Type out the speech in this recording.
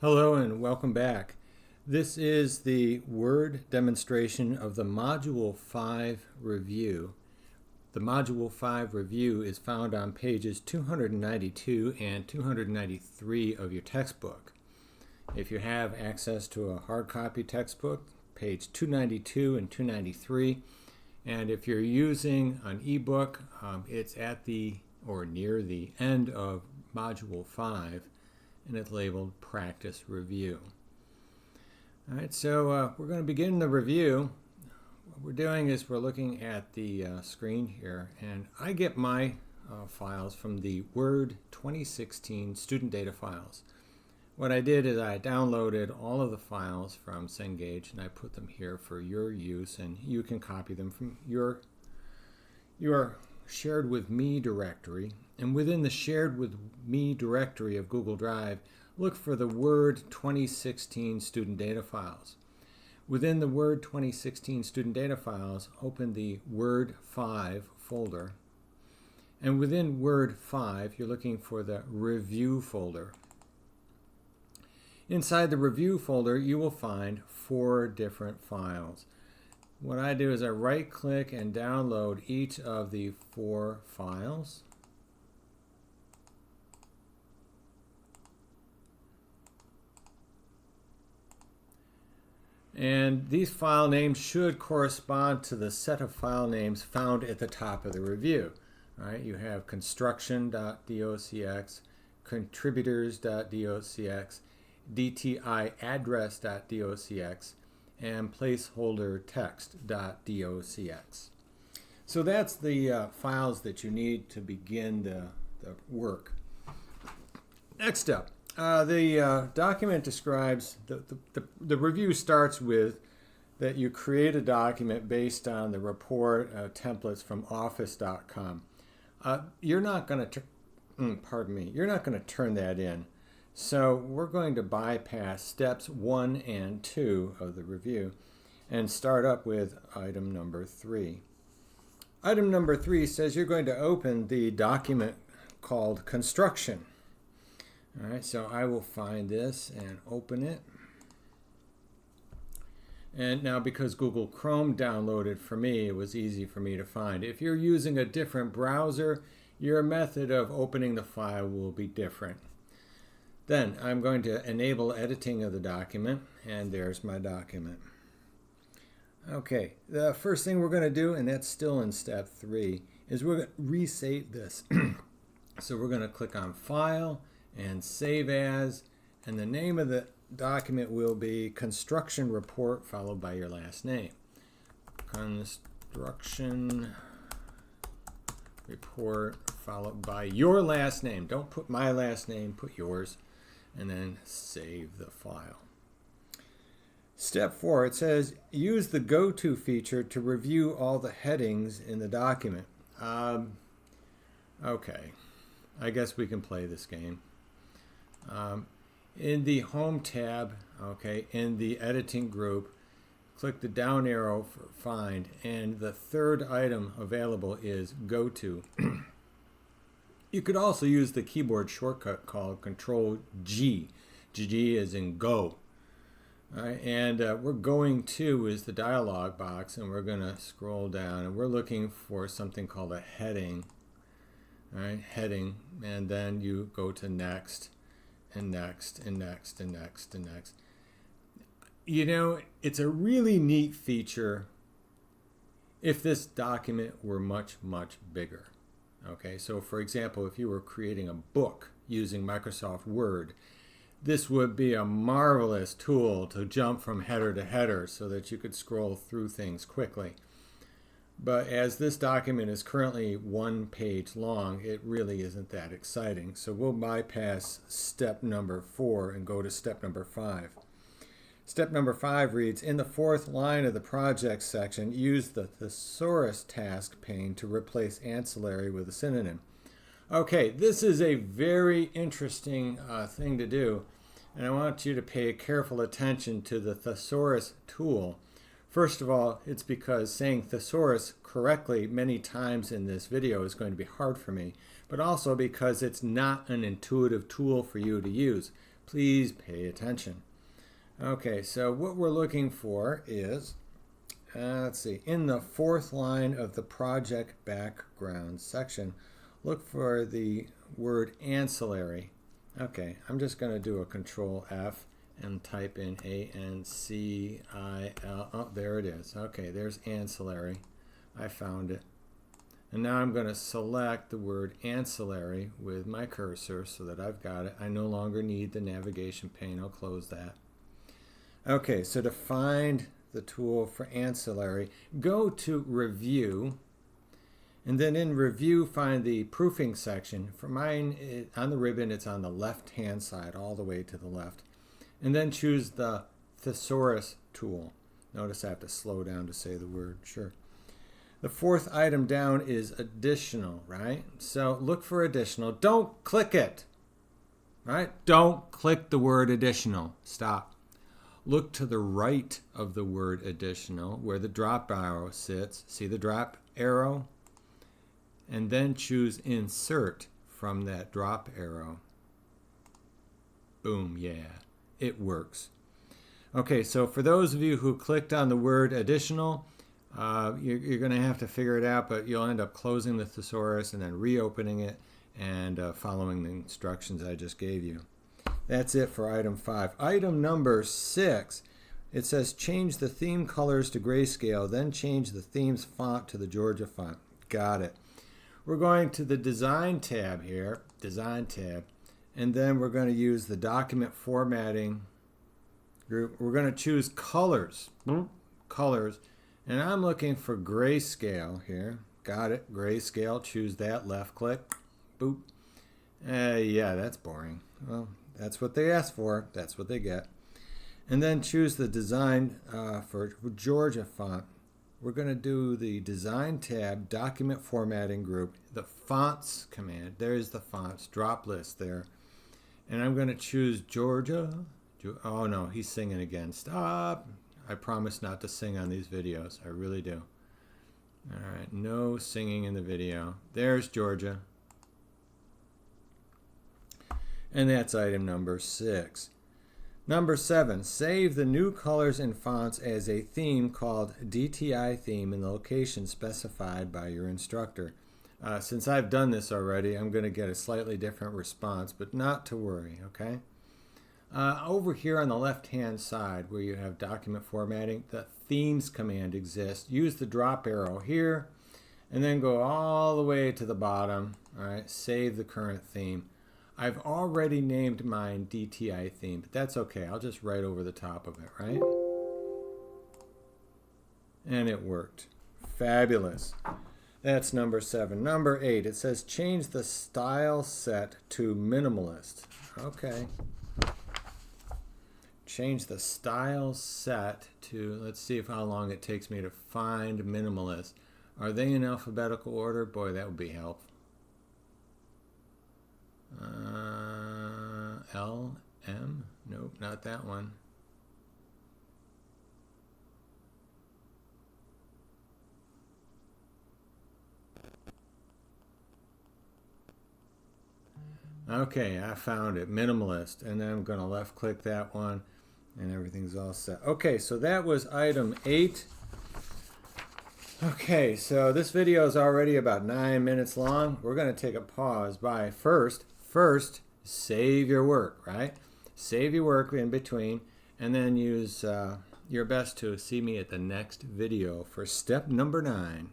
Hello and welcome back. This is the Word demonstration of the Module 5 review. The Module 5 review is found on pages 292 and 293 of your textbook. If you have access to a hard copy textbook, page 292 and 293, and if you're using an ebook, it's at the or near the end of Module 5. And it's labeled Practice Review. All right, so we're going to begin the review. What we're doing is we're looking at the screen here, and I get my files from the Word 2016 student data files. What I did is I downloaded all of the files from Cengage, and I put them here for your use, and you can copy them from your Shared with Me directory. And within the Shared with Me directory of Google Drive, look for the Word 2016 student data files. Within the Word 2016 student data files, open the Word 5 folder. And within Word 5, you're looking for the Review folder. Inside the Review folder, you will find 4 different files. What I do is I right-click and download each of the 4 files. And these file names should correspond to the set of file names found at the top of the review. All right, you have construction.docx, contributors.docx, dtiaddress.docx, and placeholder text.docx. So that's the files that you need to begin the work. Next up, the document describes, the review starts with that you create a document based on the report templates from office.com. You're not going to, you're not going to turn that in. So we're going to bypass steps 1 and 2 of the review and start up with item number 3. Item number 3 says you're going to open the document called construction. All right, so I will find this and open it. And now because Google Chrome downloaded for me, it was easy for me to find. If you're using a different browser, your method of opening the file will be different. Then I'm going to enable editing of the document, and there's my document. Okay, the first thing we're going to do, and that's still in step 3, is we're going to resave this. So we're going to click on File and Save As, and the name of the document will be Construction Report followed by your last name. Construction Report followed by your last name. Don't put my last name, put yours. And then save the file. Step 4, it says use the Go To feature to review all the headings in the document. Okay, I guess we can play this game. In the Home tab, okay, in the Editing group, click the down arrow for Find, and the third item available is Go To. You could also use the keyboard shortcut called Control-G. G is in Go. All right, and we're going to is the dialog box, and we're going to scroll down, and we're looking for something called a heading. All right, heading, and then you go to Next, and Next, and Next, and Next, and Next. You know, it's a really neat feature if this document were much, much bigger. Okay, so for example, if you were creating a book using Microsoft Word, this would be a marvelous tool to jump from header to header so that you could scroll through things quickly. But as this document is currently 1 page long, it really isn't that exciting. So we'll bypass step number 4 and go to step number 5. Step number 5 reads, in the 4th line of the project section, use the thesaurus task pane to replace ancillary with a synonym. Okay, this is a very interesting thing to do, and I want you to pay careful attention to the thesaurus tool. First of all, it's because saying thesaurus correctly many times in this video is going to be hard for me, but also because it's not an intuitive tool for you to use. Please pay attention. Okay, so what we're looking for is, let's see, in the fourth line of the project background section, look for the word ancillary. Okay, I'm just going to do a Control F and type in A-N-C-I-L. Oh, there it is. Okay, there's ancillary. I found it. And now I'm going to select the word ancillary with my cursor so that I've got it. I no longer need the navigation pane. I'll close that. Okay, so to find the tool for ancillary, go to Review, and then in Review find the proofing section. For mine, on the ribbon, it's on the left-hand side, all the way to the left. And then choose the Thesaurus tool. Notice I have to slow down to say the word, sure. The fourth item down is additional, right? So look for additional. Don't click it, right? Don't click the word additional. Stop. Look to the right of the word additional where the drop arrow sits. See the drop arrow? And then choose insert from that drop arrow. Boom, yeah, it works. Okay, so for those of you who clicked on the word additional, you're going to have to figure it out, but you'll end up closing the thesaurus and then reopening it and following the instructions I just gave you. That's it for item 5. Item number 6, it says change the theme colors to grayscale, then change the theme's font to the Georgia font. Got it. We're going to the Design tab here, Design tab, and then we're going to use the Document Formatting group. We're going to choose Colors. Colors. And I'm looking for grayscale here. Got it. Grayscale. Choose that. Left click. Boop. Yeah, that's boring. Well, that's what they asked for. That's what they get. And then choose the design for Georgia font. We're going to do the Design tab, Document Formatting group, the Fonts command. There's the fonts. Drop list there. And I'm going to choose Georgia. Oh, no. He's singing again. Stop. I promise not to sing on these videos. I really do. All right, no singing in the video. There's Georgia. And that's item number 6. Number 7, save the new colors and fonts as a theme called DTI theme in the location specified by your instructor. Since I've done this already, I'm going to get a slightly different response, but not to worry, okay? Over here on the left-hand side where you have document formatting, the themes command exists. Use the drop arrow here and then go all the way to the bottom. All right, save the current theme. I've already named mine DTI theme, but that's okay. I'll just write over the top of it, right? And it worked. Fabulous. That's number 7. Number 8, it says change the style set to minimalist. Okay. Change the style set to, let's see how long it takes me to find minimalist. Are they in alphabetical order? Boy, that would be helpful. L, M? Nope, not that one. Okay, I found it, minimalist. And then I'm going to left click that one and everything's all set. Okay, so that was item 8. Okay, so this video is already about 9 minutes long. We're going to take a pause by first save your work, right? Save your work in between and then use your best to see me at the next video for step number 9.